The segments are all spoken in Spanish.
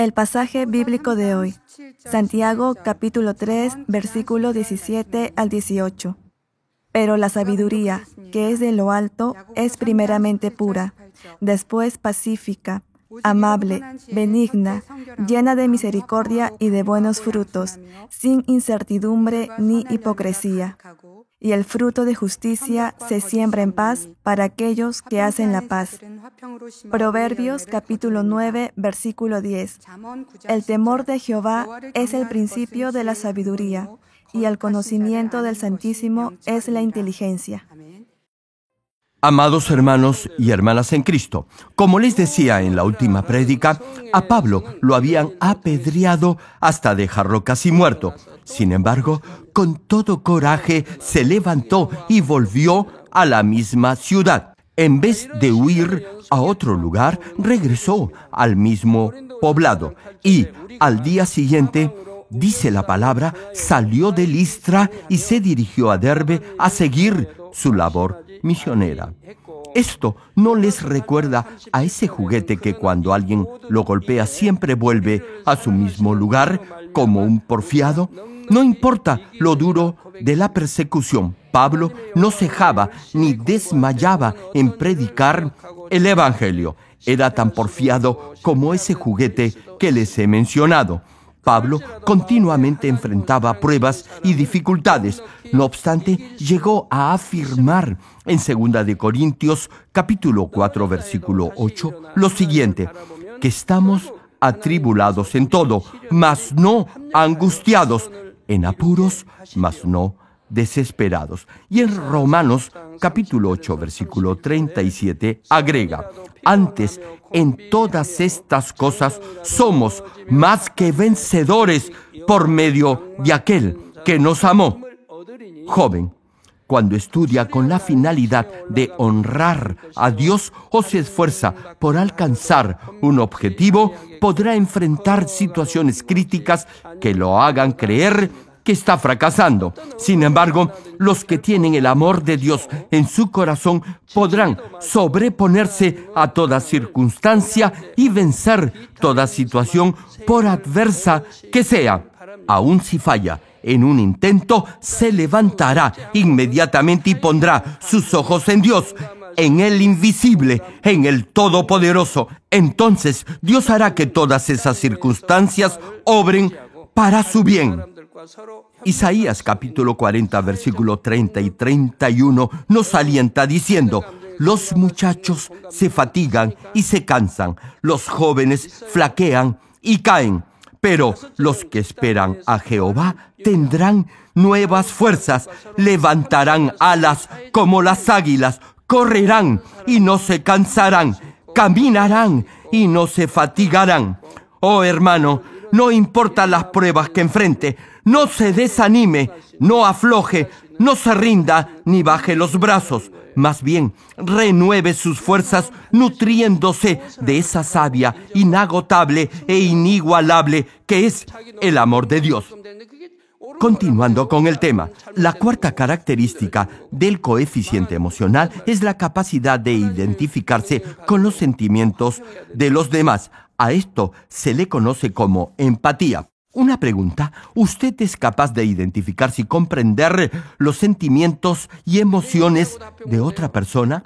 El pasaje bíblico de hoy, Santiago capítulo 3, versículo 17 al 18. Pero la sabiduría, que es de lo alto, es primeramente pura, después pacífica, amable, benigna, llena de misericordia y de buenos frutos, sin incertidumbre ni hipocresía. Y el fruto de justicia se siembra en paz para aquellos que hacen la paz. Proverbios capítulo 9, versículo 10. El temor de Jehová es el principio de la sabiduría, y el conocimiento del Santísimo es la inteligencia. Amados hermanos y hermanas en Cristo, como les decía en la última prédica, a Pablo lo habían apedreado hasta dejarlo casi muerto. Sin embargo, con todo coraje se levantó y volvió a la misma ciudad. En vez de huir a otro lugar, regresó al mismo poblado y al día siguiente, dice la palabra, salió de Listra y se dirigió a Derbe a seguir su labor misionera. ¿Esto no les recuerda a ese juguete que cuando alguien lo golpea siempre vuelve a su mismo lugar como un porfiado? No importa lo duro de la persecución, Pablo no cejaba ni desmayaba en predicar el Evangelio. Era tan porfiado como ese juguete que les he mencionado. Pablo continuamente enfrentaba pruebas y dificultades. No obstante, llegó a afirmar en 2 de Corintios, capítulo 4, versículo 8, lo siguiente, que estamos atribulados en todo, mas no angustiados, en apuros, mas no desesperados. Y en Romanos, capítulo 8, versículo 37, agrega, antes, en todas estas cosas somos más que vencedores por medio de aquel que nos amó. Joven, cuando estudia con la finalidad de honrar a Dios o se esfuerza por alcanzar un objetivo, podrá enfrentar situaciones críticas que lo hagan creer que está fracasando. Sin embargo, los que tienen el amor de Dios en su corazón podrán sobreponerse a toda circunstancia y vencer toda situación, por adversa que sea. Aun si falla en un intento, se levantará inmediatamente y pondrá sus ojos en Dios, en el invisible, en el Todopoderoso. Entonces, Dios hará que todas esas circunstancias obren para su bien. Isaías capítulo 40, versículo 30 y 31 nos alienta diciendo, los muchachos se fatigan y se cansan, los jóvenes flaquean y caen, pero los que esperan a Jehová tendrán nuevas fuerzas, levantarán alas como las águilas, correrán y no se cansarán, caminarán y no se fatigarán. Oh hermano, no importa las pruebas que enfrente, no se desanime, no afloje, no se rinda ni baje los brazos. Más bien, renueve sus fuerzas nutriéndose de esa savia inagotable e inigualable que es el amor de Dios. Continuando con el tema, la cuarta característica del coeficiente emocional es la capacidad de identificarse con los sentimientos de los demás. A esto se le conoce como empatía. Una pregunta, ¿usted es capaz de identificarse y comprender los sentimientos y emociones de otra persona?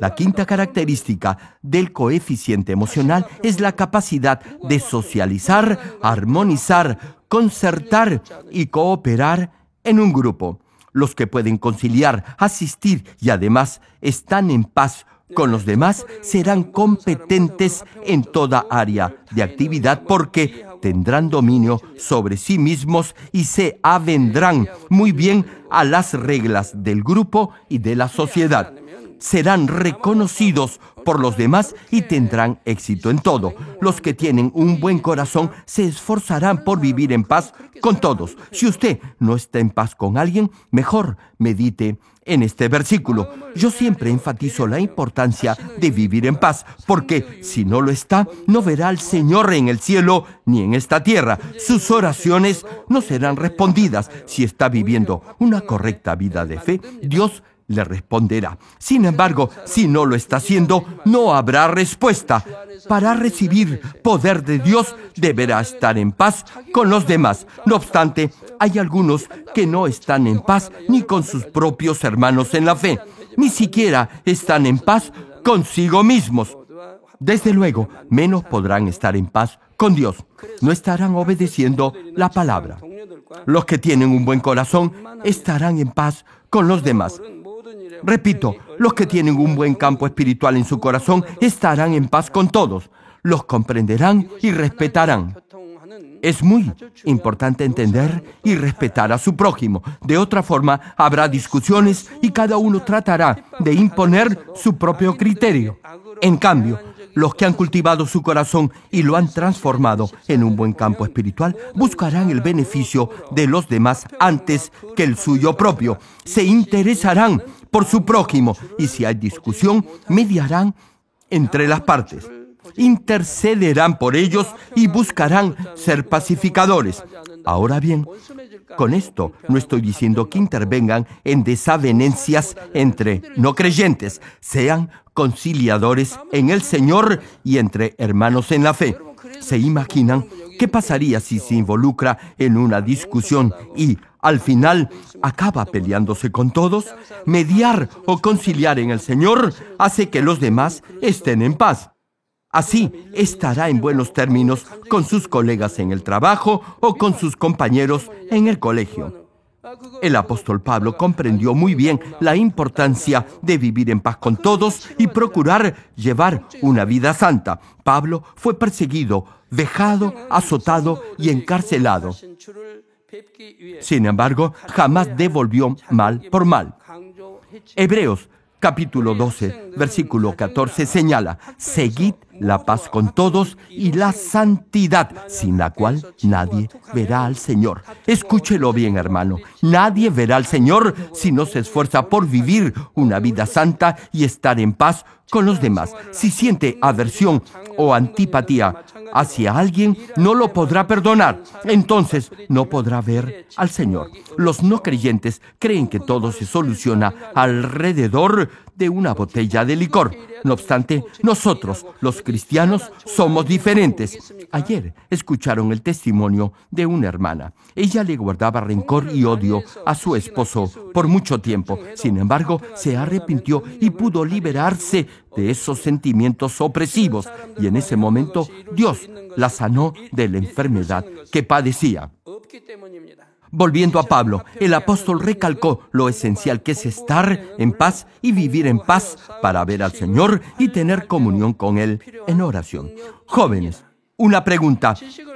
La quinta característica del coeficiente emocional es la capacidad de socializar, armonizar, concertar y cooperar en un grupo. Los que pueden conciliar, asistir y además están en paz con los demás serán competentes en toda área de actividad porque tendrán dominio sobre sí mismos y se avendrán muy bien a las reglas del grupo y de la sociedad. Serán reconocidos por los demás y tendrán éxito en todo. Los que tienen un buen corazón se esforzarán por vivir en paz con todos. Si usted no está en paz con alguien, mejor medite en este versículo. Yo siempre enfatizo la importancia de vivir en paz, porque si no lo está, no verá al Señor en el cielo ni en esta tierra. Sus oraciones no serán respondidas. Si está viviendo una correcta vida de fe, Dios le responderá. Sin embargo, si no lo está haciendo, no habrá respuesta. Para recibir poder de Dios, deberá estar en paz con los demás. No obstante, hay algunos que no están en paz ni con sus propios hermanos en la fe. Ni siquiera están en paz consigo mismos. Desde luego, menos podrán estar en paz con Dios. No estarán obedeciendo la palabra. Los que tienen un buen corazón estarán en paz con los demás. Repito, los que tienen un buen campo espiritual en su corazón estarán en paz con todos. Los comprenderán y respetarán. Es muy importante entender y respetar a su prójimo. De otra forma, habrá discusiones y cada uno tratará de imponer su propio criterio. En cambio, los que han cultivado su corazón y lo han transformado en un buen campo espiritual, buscarán el beneficio de los demás antes que el suyo propio. Se interesarán por su prójimo y si hay discusión, mediarán entre las partes. Intercederán por ellos y buscarán ser pacificadores. Ahora bien, con esto no estoy diciendo que intervengan en desavenencias entre no creyentes, sean conciliadores en el Señor y entre hermanos en la fe. ¿Se imaginan qué pasaría si se involucra en una discusión y, al final, acaba peleándose con todos? Mediar o conciliar en el Señor hace que los demás estén en paz. Así estará en buenos términos con sus colegas en el trabajo o con sus compañeros en el colegio. El apóstol Pablo comprendió muy bien la importancia de vivir en paz con todos y procurar llevar una vida santa. Pablo fue perseguido, vejado, azotado y encarcelado. Sin embargo, jamás devolvió mal por mal. Hebreos capítulo 12, versículo 14 señala: seguid la paz con todos y la santidad, sin la cual nadie verá al Señor. Escúchelo bien, hermano. Nadie verá al Señor si no se esfuerza por vivir una vida santa y estar en paz con los demás. Si siente aversión o antipatía hacia alguien, no lo podrá perdonar. Entonces no podrá ver al Señor. Los no creyentes creen que todo se soluciona alrededor de una botella de licor. No obstante, nosotros, los cristianos, somos diferentes. Ayer escucharon el testimonio de una hermana. Ella le guardaba rencor y odio a su esposo por mucho tiempo. Sin embargo, se arrepintió y pudo liberarse de esos sentimientos opresivos. Y en ese momento, Dios la sanó de la enfermedad que padecía. Volviendo a Pablo, el apóstol recalcó lo esencial que es estar en paz y vivir en paz para ver al Señor y tener comunión con Él en oración. Jóvenes, una pregunta: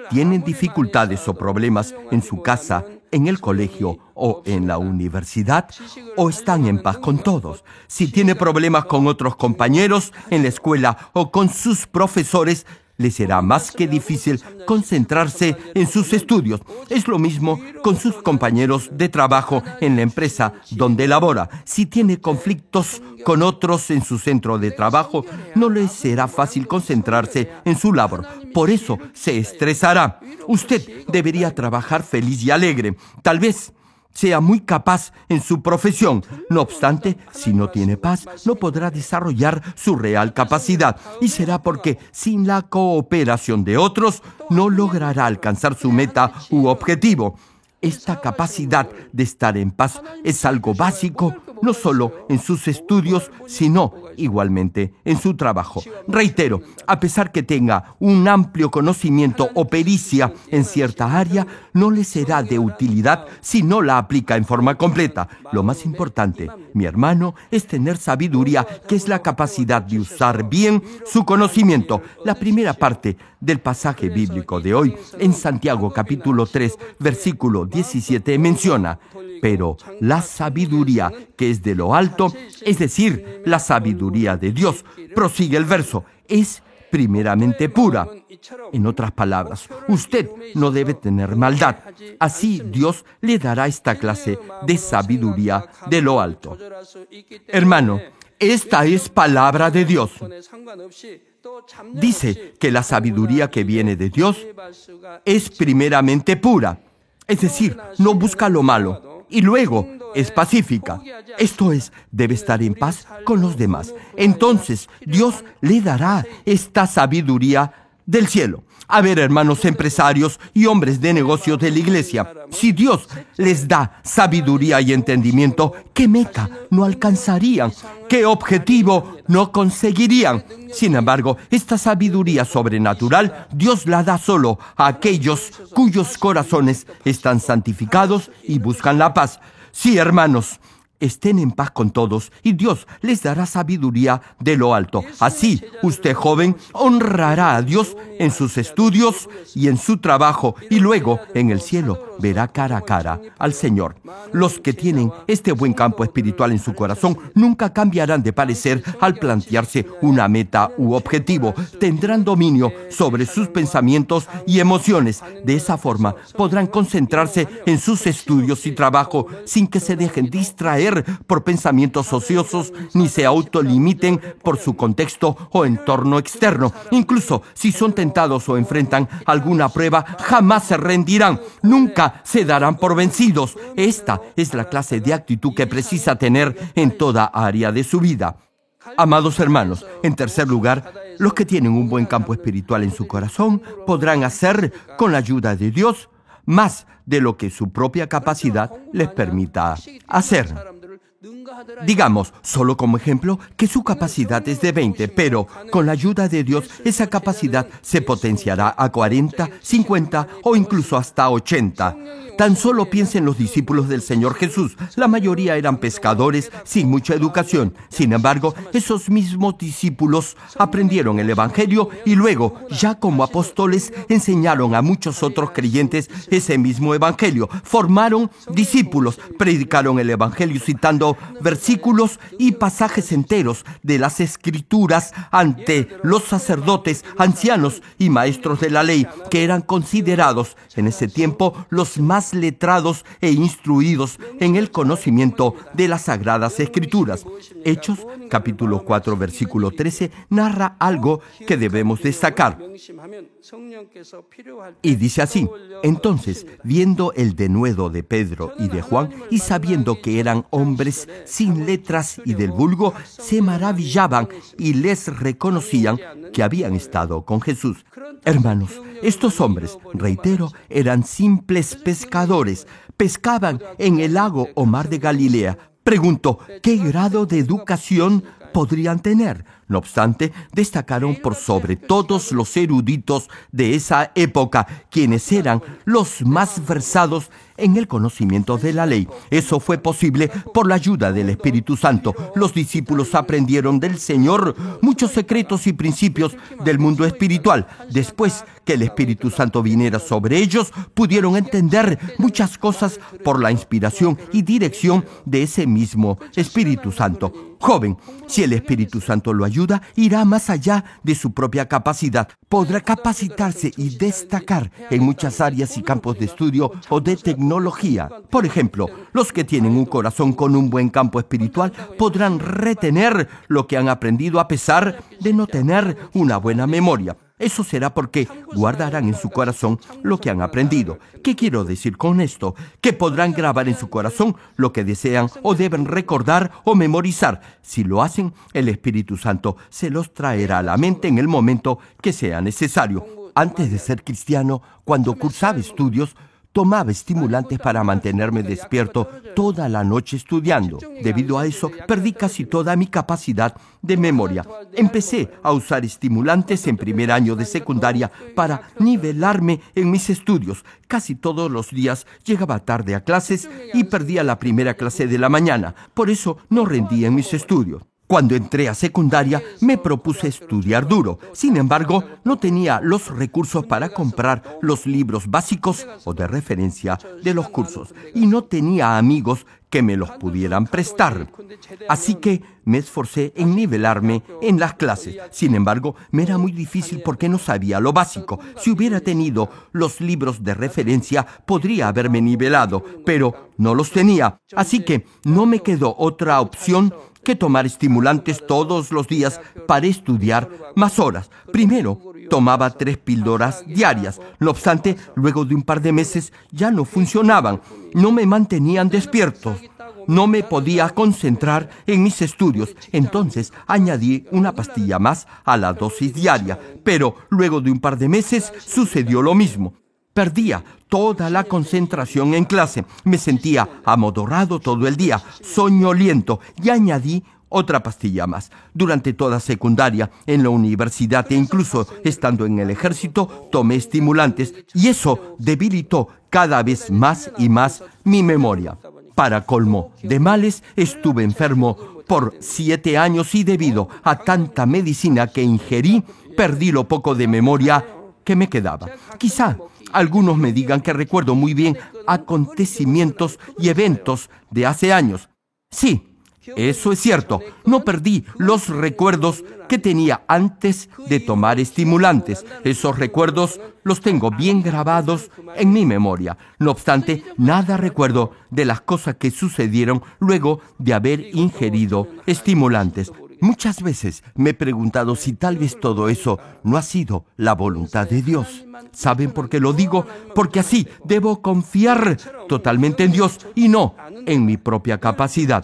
¿tienen dificultades o problemas en su casa, en el colegio o en la universidad? ¿O están en paz con todos? Si tiene problemas con otros compañeros en la escuela o con sus profesores, le será más que difícil concentrarse en sus estudios. Es lo mismo con sus compañeros de trabajo en la empresa donde labora. Si tiene conflictos con otros en su centro de trabajo, no le será fácil concentrarse en su labor. Por eso se estresará. Usted debería trabajar feliz y alegre. Tal vez sea muy capaz en su profesión. No obstante, si no tiene paz, no podrá desarrollar su real capacidad. Y será porque, sin la cooperación de otros, no logrará alcanzar su meta u objetivo. Esta capacidad de estar en paz es algo básico, no solo en sus estudios, sino igualmente en su trabajo. Reitero, a pesar que tenga un amplio conocimiento o pericia en cierta área, no le será de utilidad si no la aplica en forma completa. Lo más importante, mi hermano, es tener sabiduría, que es la capacidad de usar bien su conocimiento. La primera parte del pasaje bíblico de hoy, en Santiago capítulo 3, versículo 17, menciona: pero la sabiduría que es de lo alto, es decir, la sabiduría de Dios, prosigue el verso, es primeramente pura. En otras palabras, usted no debe tener maldad. Así Dios le dará esta clase de sabiduría de lo alto. Hermano, esta es palabra de Dios. Dice que la sabiduría que viene de Dios es primeramente pura. Es decir, no busca lo malo y luego es pacífica. Esto es, debe estar en paz con los demás. Entonces, Dios le dará esta sabiduría del cielo. A ver, hermanos empresarios y hombres de negocios de la iglesia, si Dios les da sabiduría y entendimiento, ¿qué meta no alcanzarían? ¿Qué objetivo no conseguirían? Sin embargo, esta sabiduría sobrenatural, Dios la da solo a aquellos cuyos corazones están santificados y buscan la paz. Sí, hermanos, estén en paz con todos y Dios les dará sabiduría de lo alto. Así, usted joven honrará a Dios en sus estudios y en su trabajo y luego en el cielo verá cara a cara al Señor. Los que tienen este buen campo espiritual en su corazón nunca cambiarán de parecer al plantearse una meta u objetivo. Tendrán dominio sobre sus pensamientos y emociones. De esa forma podrán concentrarse en sus estudios y trabajo sin que se dejen distraer por pensamientos ociosos ni se autolimiten por su contexto o entorno externo. Incluso si son tentados o enfrentan alguna prueba, jamás se rendirán, nunca se darán por vencidos. Esta es la clase de actitud que precisa tener en toda área de su vida. Amados hermanos, en tercer lugar, los que tienen un buen campo espiritual en su corazón podrán hacer, con la ayuda de Dios, más de lo que su propia capacidad les permita hacer. Digamos, solo como ejemplo, que su capacidad es de 20, pero con la ayuda de Dios esa capacidad se potenciará a 40, 50 o incluso hasta 80. Tan solo piensen los discípulos del Señor Jesús. La mayoría eran pescadores sin mucha educación. Sin embargo, esos mismos discípulos aprendieron el Evangelio y luego, ya como apóstoles, enseñaron a muchos otros creyentes ese mismo Evangelio. Formaron discípulos, predicaron el Evangelio citando versículos y pasajes enteros de las Escrituras ante los sacerdotes, ancianos y maestros de la ley, que eran considerados en ese tiempo los más letrados e instruidos en el conocimiento de las Sagradas Escrituras. Hechos, capítulo 4, versículo 13, narra algo que debemos destacar. Y dice así: entonces, viendo el denuedo de Pedro y de Juan, y sabiendo que eran hombres sin letras y del vulgo, se maravillaban y les reconocían que habían estado con Jesús. Hermanos, estos hombres, reitero, eran simples pescadores. Pescaban en el lago o mar de Galilea. Pregunto, ¿qué grado de educación podrían tener? No obstante, destacaron por sobre todos los eruditos de esa época, quienes eran los más versados en el conocimiento de la ley. Eso fue posible por la ayuda del Espíritu Santo. Los discípulos aprendieron del Señor muchos secretos y principios del mundo espiritual. Después que el Espíritu Santo viniera sobre ellos, pudieron entender muchas cosas por la inspiración y dirección de ese mismo Espíritu Santo. Joven, si el Espíritu Santo lo ayuda, irá más allá de su propia capacidad. Podrá capacitarse y destacar en muchas áreas y campos de estudio o de tecnología. Por ejemplo, los que tienen un corazón con un buen campo espiritual podrán retener lo que han aprendido a pesar de no tener una buena memoria. Eso será porque guardarán en su corazón lo que han aprendido. ¿Qué quiero decir con esto? Que podrán grabar en su corazón lo que desean o deben recordar o memorizar. Si lo hacen, el Espíritu Santo se los traerá a la mente en el momento que sea necesario. Antes de ser cristiano, cuando cursaba estudios, tomaba estimulantes para mantenerme despierto toda la noche estudiando. Debido a eso, perdí casi toda mi capacidad de memoria. Empecé a usar estimulantes en primer año de secundaria para nivelarme en mis estudios. Casi todos los días llegaba tarde a clases y perdía la primera clase de la mañana. Por eso no rendía en mis estudios. Cuando entré a secundaria, me propuse estudiar duro. Sin embargo, no tenía los recursos para comprar los libros básicos o de referencia de los cursos. Y no tenía amigos que me los pudieran prestar. Así que me esforcé en nivelarme en las clases. Sin embargo, me era muy difícil porque no sabía lo básico. Si hubiera tenido los libros de referencia, podría haberme nivelado, pero no los tenía. Así que no me quedó otra opción que tomar estimulantes todos los días para estudiar más horas. Primero, tomaba 3 píldoras diarias. No obstante, luego de un par de meses ya no funcionaban. No me mantenían despierto. no me podía concentrar en mis estudios. Entonces añadí una pastilla más a la dosis diaria, pero luego de un par de meses sucedió lo mismo. Perdía toda la concentración en clase, me sentía amodorrado todo el día, soñoliento, y añadí otra pastilla más. Durante toda secundaria, en la universidad e incluso estando en el ejército, tomé estimulantes y eso debilitó cada vez más y más mi memoria. Para colmo de males, estuve enfermo por 7 años y debido a tanta medicina que ingerí, perdí lo poco de memoria que me quedaba. Quizá algunos me digan que recuerdo muy bien acontecimientos y eventos de hace años. Sí, eso es cierto. No perdí los recuerdos que tenía antes de tomar estimulantes. Esos recuerdos los tengo bien grabados en mi memoria. No obstante, nada recuerdo de las cosas que sucedieron luego de haber ingerido estimulantes. Muchas veces me he preguntado si tal vez todo eso no ha sido la voluntad de Dios. ¿Saben por qué lo digo? Porque así debo confiar totalmente en Dios y no en mi propia capacidad.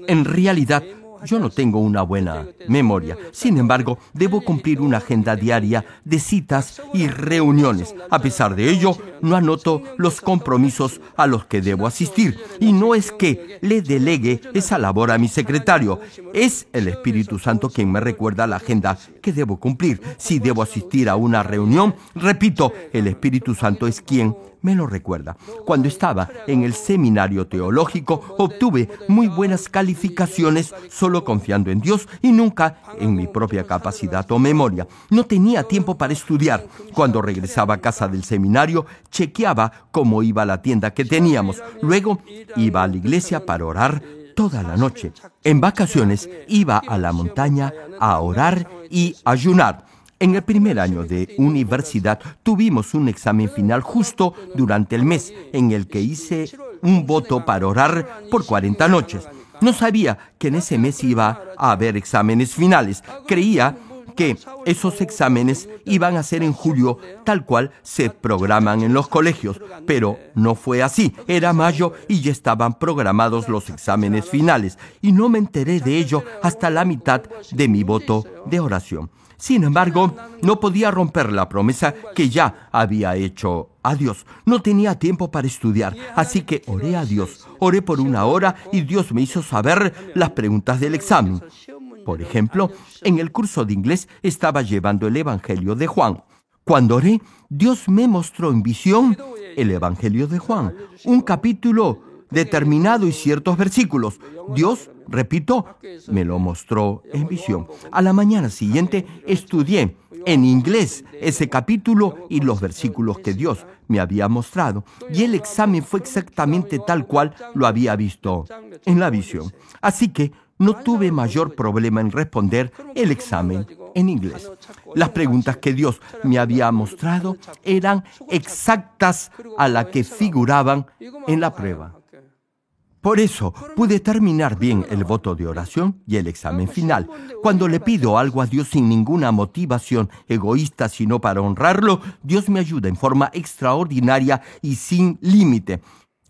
En realidad, yo no tengo una buena memoria. Sin embargo, debo cumplir una agenda diaria de citas y reuniones. A pesar de ello, no anoto los compromisos a los que debo asistir. Y no es que le delegue esa labor a mi secretario. Es el Espíritu Santo quien me recuerda la agenda que debo cumplir. Si debo asistir a una reunión, repito, el Espíritu Santo es quien me lo recuerda. Cuando estaba en el seminario teológico, obtuve muy buenas calificaciones solo confiando en Dios y nunca en mi propia capacidad o memoria. No tenía tiempo para estudiar. Cuando regresaba a casa del seminario, chequeaba cómo iba la tienda que teníamos. Luego iba a la iglesia para orar toda la noche. En vacaciones iba a la montaña a orar y ayunar. En el primer año de universidad tuvimos un examen final justo durante el mes en el que hice un voto para orar por 40 noches. No sabía que en ese mes iba a haber exámenes finales. Creía que esos exámenes iban a ser en julio, tal cual se programan en los colegios, pero no fue así. Era mayo y ya estaban programados los exámenes finales, y no me enteré de ello hasta la mitad de mi voto de oración. Sin embargo, no podía romper la promesa que ya había hecho a Dios. No tenía tiempo para estudiar, así que oré a Dios. Oré por 1 hora y Dios me hizo saber las preguntas del examen. Por ejemplo, en el curso de inglés estaba llevando el Evangelio de Juan. Cuando oré, Dios me mostró en visión el Evangelio de Juan, un capítulo determinado y ciertos versículos. Dios, repito, me lo mostró en visión. A la mañana siguiente estudié en inglés ese capítulo y los versículos que Dios me había mostrado. Y el examen fue exactamente tal cual lo había visto en la visión. Así que no tuve mayor problema en responder el examen en inglés. Las preguntas que Dios me había mostrado eran exactas a las que figuraban en la prueba. Por eso pude terminar bien el voto de oración y el examen final. Cuando le pido algo a Dios sin ninguna motivación egoísta, sino para honrarlo, Dios me ayuda en forma extraordinaria y sin límite.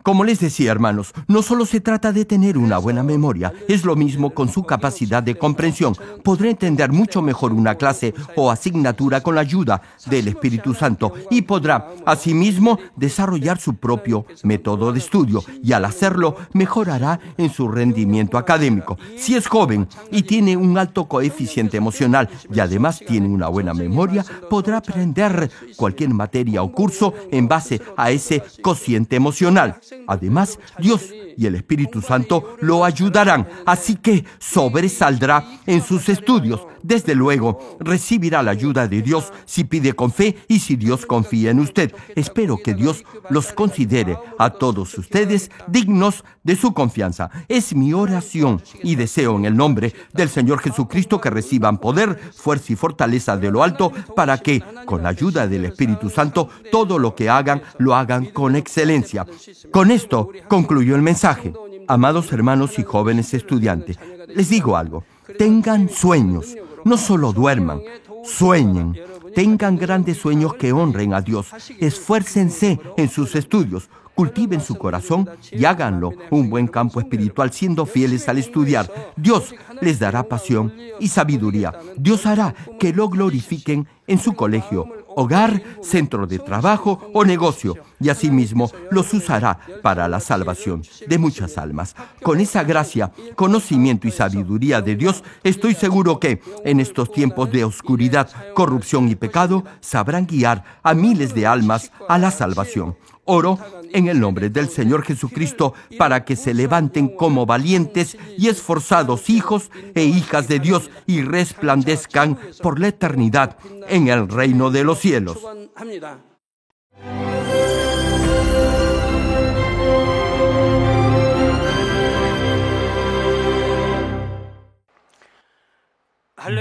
Como les decía, hermanos, no solo se trata de tener una buena memoria, es lo mismo con su capacidad de comprensión. Podrá entender mucho mejor una clase o asignatura con la ayuda del Espíritu Santo y podrá, asimismo, desarrollar su propio método de estudio y al hacerlo mejorará en su rendimiento académico. Si es joven y tiene un alto coeficiente emocional y además tiene una buena memoria, podrá aprender cualquier materia o curso en base a ese cociente emocional. Además, Dios y el Espíritu Santo lo ayudarán, así que sobresaldrá en sus estudios. Desde luego, recibirá la ayuda de Dios si pide con fe y si Dios confía en usted. Espero que Dios los considere a todos ustedes dignos de su confianza. Es mi oración y deseo en el nombre del Señor Jesucristo que reciban poder, fuerza y fortaleza de lo alto para que, con la ayuda del Espíritu Santo, todo lo que hagan, lo hagan con excelencia. Con esto concluyó el mensaje. Amados hermanos y jóvenes estudiantes, les digo algo. Tengan sueños, no solo duerman, sueñen. Tengan grandes sueños que honren a Dios. Esfuércense en sus estudios. cultiven su corazón y háganlo un buen campo espiritual siendo fieles al estudiar. Dios les dará pasión y sabiduría. Dios hará que lo glorifiquen en su colegio, hogar, centro de trabajo o negocio, y asimismo los usará para la salvación de muchas almas. Con esa gracia, conocimiento y sabiduría de Dios, estoy seguro que en estos tiempos de oscuridad, corrupción y pecado, sabrán guiar a miles de almas a la salvación. Oro en el nombre del Señor Jesucristo para que se levanten como valientes y esforzados hijos e hijas de Dios y resplandezcan por la eternidad en el reino de los cielos.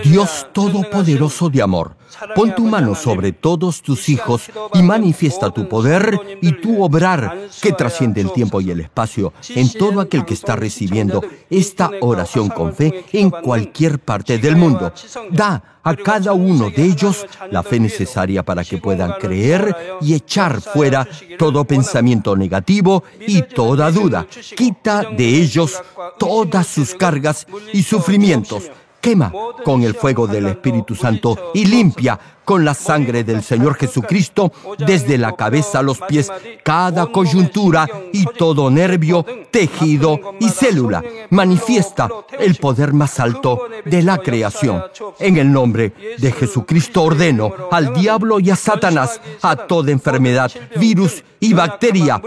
Dios Todopoderoso de amor, pon tu mano sobre todos tus hijos y manifiesta tu poder y tu obrar que trasciende el tiempo y el espacio en todo aquel que está recibiendo esta oración con fe en cualquier parte del mundo. Da a cada uno de ellos la fe necesaria para que puedan creer y echar fuera todo pensamiento negativo y toda duda. Quita de ellos todas sus cargas y sufrimientos. Quema con el fuego del Espíritu Santo y limpia con la sangre del Señor Jesucristo desde la cabeza a los pies cada coyuntura y todo nervio, tejido y célula. Manifiesta el poder más alto de la creación. En el nombre de Jesucristo ordeno al diablo y a Satanás, a toda enfermedad, virus y bacteria,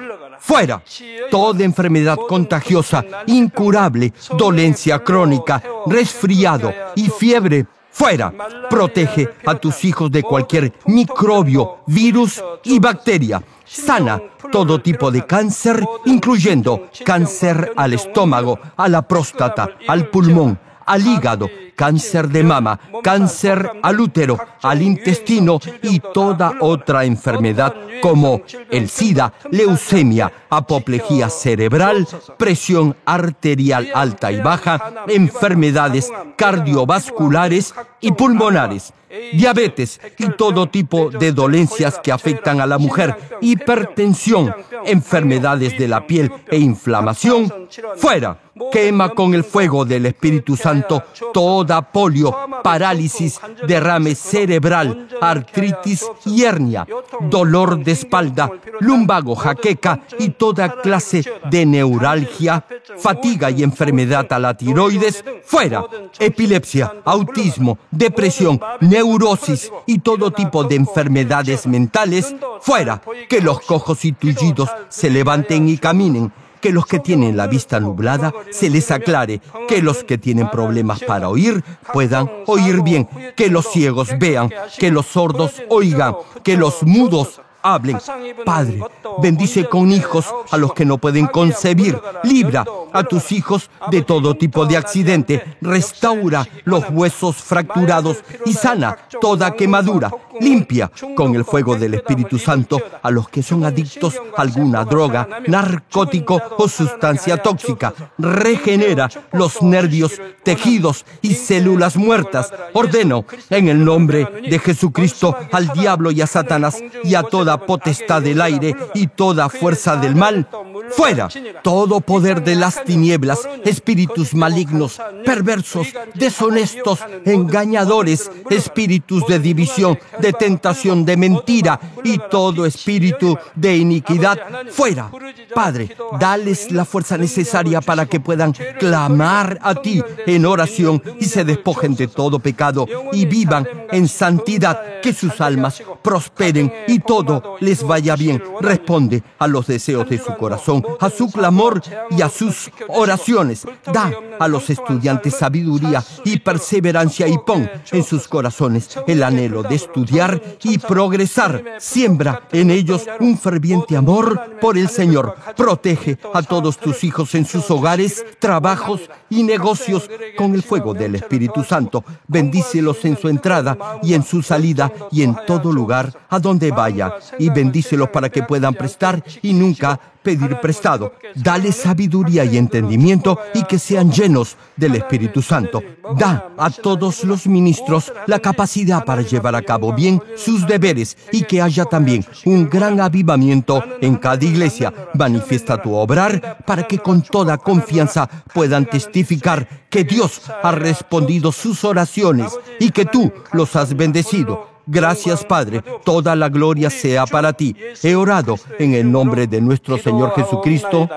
fuera. Toda enfermedad contagiosa, incurable, dolencia crónica, resfriado y fiebre, fuera. Protege a tus hijos de cualquier microbio, virus y bacteria. Sana todo tipo de cáncer, incluyendo cáncer al estómago, a la próstata, al pulmón, al hígado, cáncer de mama, cáncer al útero, al intestino y toda otra enfermedad como el SIDA, leucemia, apoplejía cerebral, presión arterial alta y baja, enfermedades cardiovasculares y pulmonares, diabetes y todo tipo de dolencias que afectan a la mujer, hipertensión, enfermedades de la piel e inflamación, fuera. Quema con el fuego del Espíritu Santo toda polio, parálisis, derrame cerebral, artritis y hernia, dolor de espalda, lumbago, jaqueca y toda clase de neuralgia, fatiga y enfermedad a la tiroides, fuera. Epilepsia, autismo, depresión, neurosis y todo tipo de enfermedades mentales, fuera. Que los cojos y tullidos se levanten y caminen. Que los que tienen la vista nublada se les aclare, que los que tienen problemas para oír puedan oír bien, que los ciegos vean, que los sordos oigan, que los mudos hablen. Padre, bendice con hijos a los que no pueden concebir. Libra a tus hijos de todo tipo de accidente. Restaura los huesos fracturados y sana toda quemadura. Limpia con el fuego del Espíritu Santo a los que son adictos a alguna droga, narcótico o sustancia tóxica. Regenera los nervios, tejidos y células muertas. Ordeno en el nombre de Jesucristo al diablo y a Satanás y a toda potestad del aire y toda fuerza del mal, fuera. Todo poder de las tinieblas, espíritus malignos, perversos, deshonestos, engañadores, espíritus de división, de tentación, de mentira y todo espíritu de iniquidad, fuera. Padre, dales la fuerza necesaria para que puedan clamar a ti en oración y se despojen de todo pecado y vivan en santidad, que sus almas prosperen y todo les vaya bien. Responde a los deseos de su corazón, a su clamor y a sus oraciones. Da a los estudiantes sabiduría y perseverancia y pon en sus corazones el anhelo de estudiar y progresar. Siembra en ellos un ferviente amor por el Señor. Protege a todos tus hijos en sus hogares, trabajos y negocios con el fuego del Espíritu Santo. Bendícelos en su entrada y en su salida y en todo lugar a donde vayan. Y bendícelos para que puedan prestar y nunca pedir prestado. Dale sabiduría y entendimiento y que sean llenos del Espíritu Santo. Da a todos los ministros la capacidad para llevar a cabo bien sus deberes y que haya también un gran avivamiento en cada iglesia. Manifiesta tu obrar para que con toda confianza puedan testificar que Dios ha respondido sus oraciones y que tú los has bendecido. Gracias, Padre. Toda la gloria sea para ti. He orado en el nombre de nuestro Señor Jesucristo.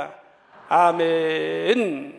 아멘.